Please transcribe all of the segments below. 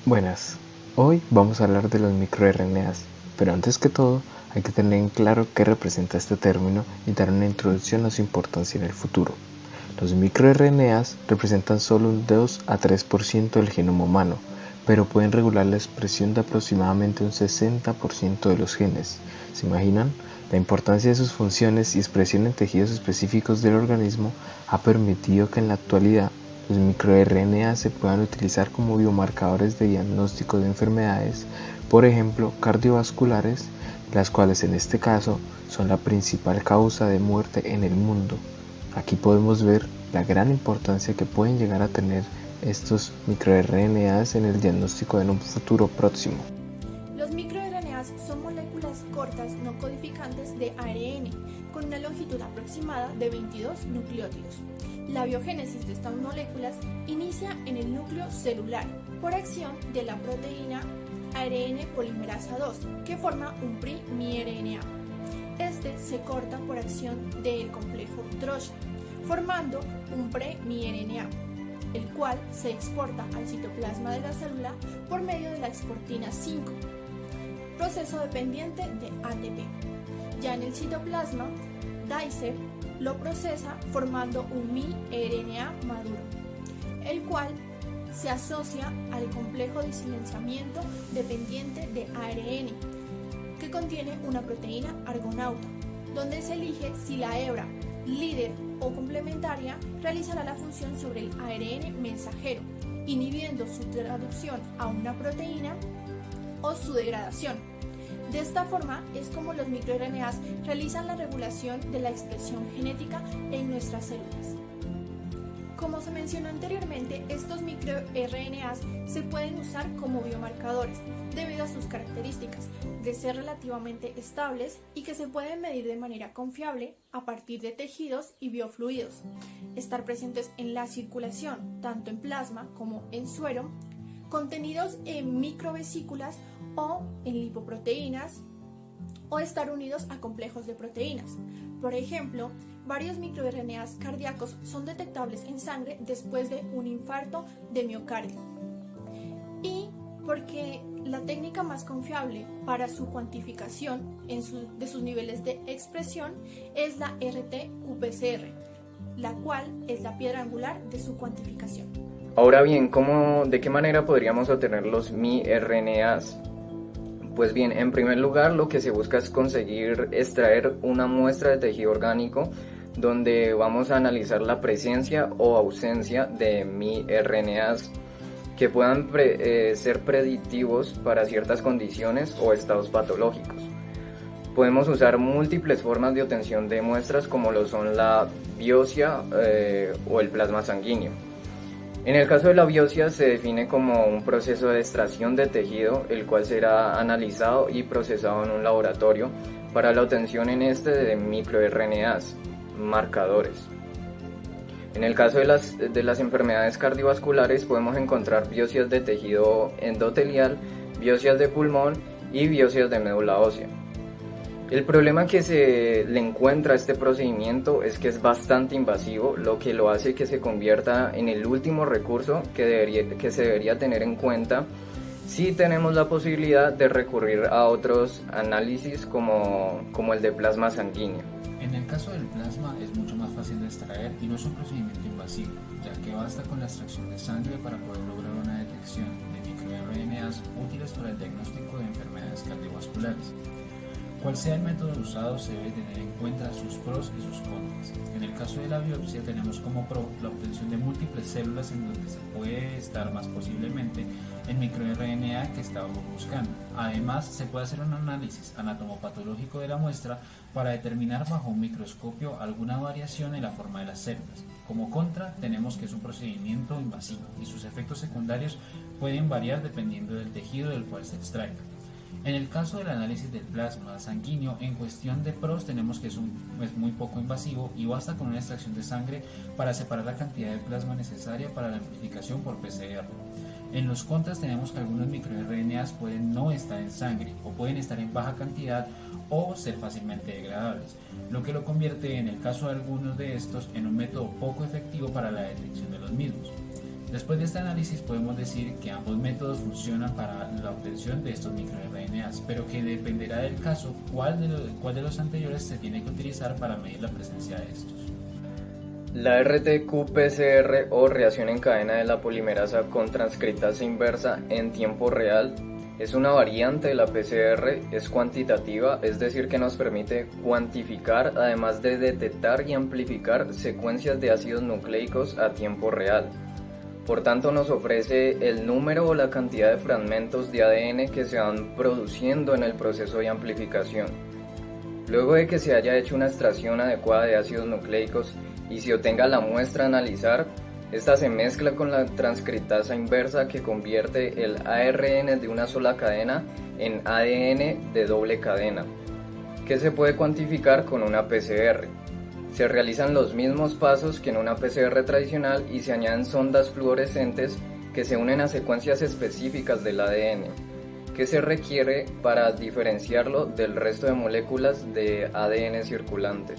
Buenas, hoy vamos a hablar de los microRNAs, pero antes que todo hay que tener en claro qué representa este término y dar una introducción a su importancia en el futuro. Los microRNAs representan solo un 2 a 3% del genoma humano, pero pueden regular la expresión de aproximadamente un 60% de los genes. ¿Se imaginan? La importancia de sus funciones y expresión en tejidos específicos del organismo ha permitido que en la actualidad los microRNA se puedan utilizar como biomarcadores de diagnóstico de enfermedades, por ejemplo cardiovasculares, las cuales en este caso son la principal causa de muerte en el mundo. Aquí podemos ver la gran importancia que pueden llegar a tener estos microRNAs en el diagnóstico en un futuro próximo. Los microRNAs son moléculas cortas no codificantes de ARN con una longitud aproximada de 22 nucleótidos. La biogénesis de estas moléculas inicia en el núcleo celular por acción de la proteína ARN polimerasa 2 que forma un miRNA. Este se corta por acción del complejo Drocha, formando un pre-miRNA, el cual se exporta al citoplasma de la célula por medio de la exportina 5, proceso dependiente de ATP. Ya en el citoplasma, Dicer lo procesa formando un miRNA maduro, el cual se asocia al complejo de silenciamiento dependiente de ARN, que contiene una proteína argonauta, donde se elige si la hebra líder o complementaria realizará la función sobre el ARN mensajero, inhibiendo su traducción a una proteína o su degradación. De esta forma es como los microRNAs realizan la regulación de la expresión genética en nuestras células. Como se mencionó anteriormente, estos microRNAs se pueden usar como biomarcadores debido a sus características de ser relativamente estables y que se pueden medir de manera confiable a partir de tejidos y biofluidos, estar presentes en la circulación, tanto en plasma como en suero, contenidos en microvesículas o en lipoproteínas, o estar unidos a complejos de proteínas. Por ejemplo, varios microRNAs cardíacos son detectables en sangre después de un infarto de miocardio. Y porque la técnica más confiable para su cuantificación de sus niveles de expresión es la RT-qPCR, la cual es la piedra angular de su cuantificación. Ahora bien, ¿de qué manera podríamos obtener los miRNAs? Pues bien, en primer lugar lo que se busca es conseguir extraer una muestra de tejido orgánico donde vamos a analizar la presencia o ausencia de miRNAs que puedan ser predictivos para ciertas condiciones o estados patológicos. Podemos usar múltiples formas de obtención de muestras como lo son la biopsia o el plasma sanguíneo. En el caso de la biopsia se define como un proceso de extracción de tejido, el cual será analizado y procesado en un laboratorio para la obtención de microRNAs, marcadores. En el caso de las enfermedades cardiovasculares podemos encontrar biopsias de tejido endotelial, biopsias de pulmón y biopsias de médula ósea. El problema que se le encuentra a este procedimiento es que es bastante invasivo, lo que lo hace que se convierta en el último recurso que se debería tener en cuenta si tenemos la posibilidad de recurrir a otros análisis como el de plasma sanguíneo. En el caso del plasma es mucho más fácil de extraer y no es un procedimiento invasivo, ya que basta con la extracción de sangre para poder lograr una detección de microRNAs útiles para el diagnóstico de enfermedades cardiovasculares. Cual sea el método usado, se debe tener en cuenta sus pros y sus contras. En el caso de la biopsia tenemos como pro la obtención de múltiples células en donde se puede estar más posiblemente el microRNA que estábamos buscando. Además, se puede hacer un análisis anatomopatológico de la muestra para determinar bajo un microscopio alguna variación en la forma de las células. Como contra, tenemos que es un procedimiento invasivo y sus efectos secundarios pueden variar dependiendo del tejido del cual se extraiga. En el caso del análisis del plasma sanguíneo, en cuestión de pros tenemos que es muy poco invasivo y basta con una extracción de sangre para separar la cantidad de plasma necesaria para la amplificación por PCR. En los contras tenemos que algunos microRNAs pueden no estar en sangre o pueden estar en baja cantidad o ser fácilmente degradables, lo que lo convierte en el caso de algunos de estos en un método poco efectivo para la detección de los mismos. Después de este análisis podemos decir que ambos métodos funcionan para la obtención de estos microRNAs, pero que dependerá del caso cuál de los anteriores se tiene que utilizar para medir la presencia de estos. La RT-qPCR o reacción en cadena de la polimerasa con transcriptasa inversa en tiempo real es una variante de la PCR, es cuantitativa, es decir que nos permite cuantificar además de detectar y amplificar secuencias de ácidos nucleicos a tiempo real. Por tanto nos ofrece el número o la cantidad de fragmentos de ADN que se van produciendo en el proceso de amplificación. Luego de que se haya hecho una extracción adecuada de ácidos nucleicos y se obtenga la muestra a analizar, esta se mezcla con la transcriptasa inversa que convierte el ARN de una sola cadena en ADN de doble cadena, que se puede cuantificar con una PCR. Se realizan los mismos pasos que en una PCR tradicional y se añaden sondas fluorescentes que se unen a secuencias específicas del ADN, que se requiere para diferenciarlo del resto de moléculas de ADN circulante.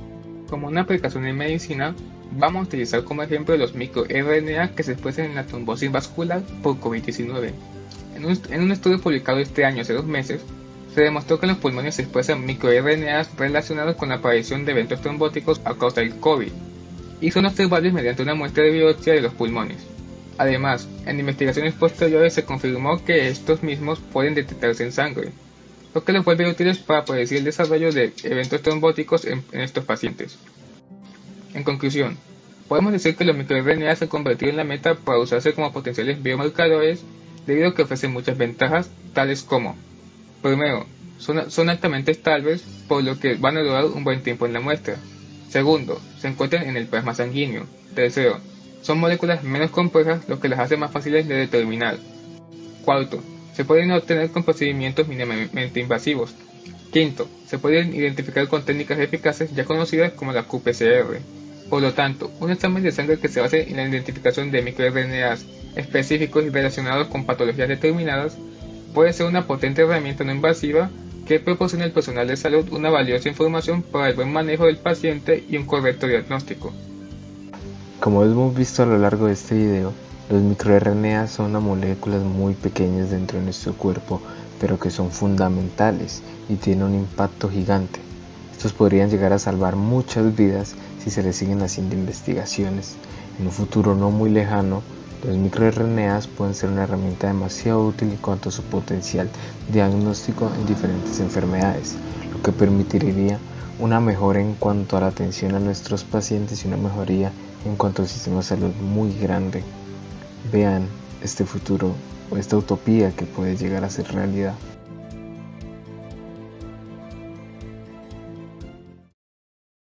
Como una aplicación en medicina, vamos a utilizar como ejemplo los microRNA que se expresan en la trombosis vascular por COVID-19. En un estudio publicado este año hace 2 meses, se demostró que en los pulmones se expresan microRNAs relacionados con la aparición de eventos trombóticos a causa del COVID y son observables mediante una muestra de biopsia de los pulmones. Además, en investigaciones posteriores se confirmó que estos mismos pueden detectarse en sangre, lo que los vuelve útiles para predecir el desarrollo de eventos trombóticos en estos pacientes. En conclusión, podemos decir que los microRNA se han convertido en la meta para usarse como potenciales biomarcadores debido a que ofrecen muchas ventajas, tales como: primero, son altamente estables, por lo que van a durar un buen tiempo en la muestra. Segundo, se encuentran en el plasma sanguíneo. Tercero, son moléculas menos complejas, lo que las hace más fáciles de determinar. Cuarto, se pueden obtener con procedimientos mínimamente invasivos. Quinto, se pueden identificar con técnicas eficaces ya conocidas como la qPCR. Por lo tanto, un examen de sangre que se base en la identificación de microRNAs específicos y relacionados con patologías determinadas puede ser una potente herramienta no invasiva que proporciona al personal de salud una valiosa información para el buen manejo del paciente y un correcto diagnóstico. Como hemos visto a lo largo de este video, los microRNA son unas moléculas muy pequeñas dentro de nuestro cuerpo, pero que son fundamentales y tienen un impacto gigante. Estos podrían llegar a salvar muchas vidas si se les siguen haciendo investigaciones. En un futuro no muy lejano, los microRNAs pueden ser una herramienta demasiado útil en cuanto a su potencial diagnóstico en diferentes enfermedades, lo que permitiría una mejora en cuanto a la atención a nuestros pacientes y una mejoría en cuanto al sistema de salud muy grande. Vean este futuro o esta utopía que puede llegar a ser realidad.